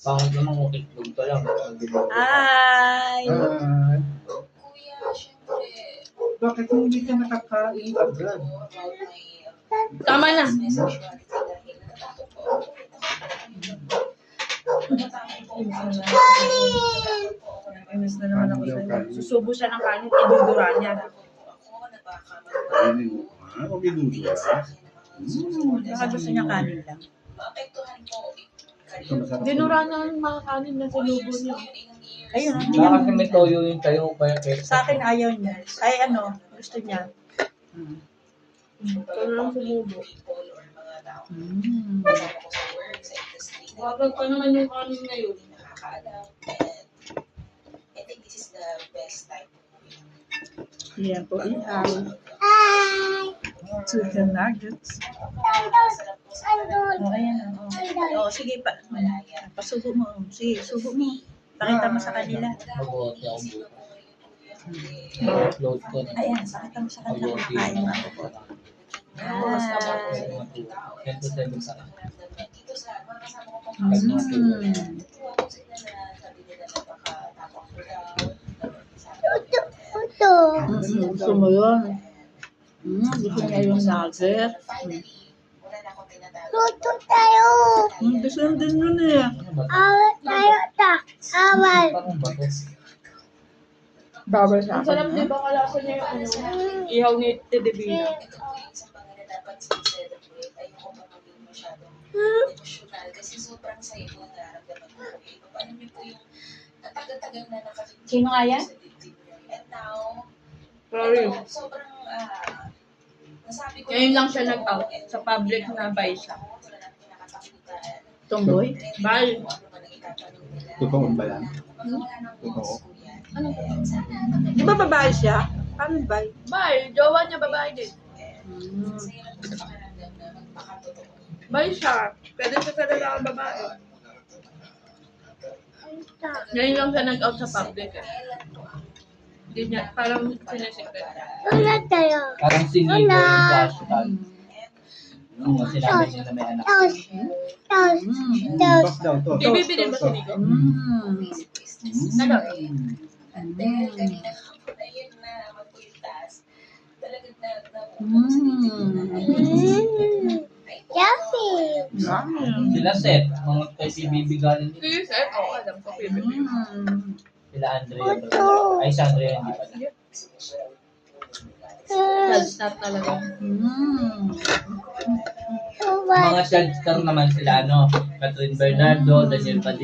Pangit namang itlog ka lang. Hi! Kuya, syempre. Bakit hindi ka nakakain agad? Tama na. Inis na naman ako sa'yo. Susubo siya ng kanin, idudura niya. Kainin mo. Okay, dulo. Baka gusto niya kanin lang. Ito masarap. Dinura niya yung mga kanin na sinubo niya. Ayun. Baka kasi may toyo yung tayo kaya Sa akin ayaw niya. Ay ano, gusto niya. Ito lang sumubo. Wagag pa naman yung kanin ngayon. I think this is the best time. Yan po ihaw. Chicken nuggets. Oh, ayan. Oh, sige pa. Pasubo mo. Sige, subo mo. Pakita mo sa kanila. Mabuti ako buto. Upload ko na. Ayan, pakita mo sa kanila. Kain mo. Yan to 7 sa akin. Gusto mo yun? Gusto niya yung nugget. Luto tayo. Gusto din yun eh. Awal tayo ta. Awal. Parang bato. Bawal sa akin. Sarap di ba kalasa niya yung ano? Ihaw ni Tedebina. Emotional kasi sobrang saya po nararamdaman ko. Ano niyo po yung natagal-tagal na nakakita. Sino nga yan? And now, Sorry. sobrang nasabi ko Ngayon lang siya nag-out sa public na buy siya. Tomboy? Buy. Totoo ba yan? Totoo. Ano? Di ba babae siya? Paano buy? Buy. Jowa niya babae din. Buy siya. Pwede siya sa lalaki babae. Ngayon lang siya nag-out sa public eh. Hindi niya, parang sinisikret. Wala tayo. Parang sinigo yung flashback. Nung sinabi niya na may anak. Tapos. Tapos. Tapos. Tos daw, tos. Bibi din ba sinigo? Nalo. And then, kanina po na yun na magpilitas. Talagang Yummy. Sila Seth, mga kay PBB galing din. Sige, sir. Oo, alam ko. Sila Andrea. Ay, si Andrea hindi pala. Gold-star talaga. Mga child star naman sila, Catherine Bernardo, Daniel Padilla.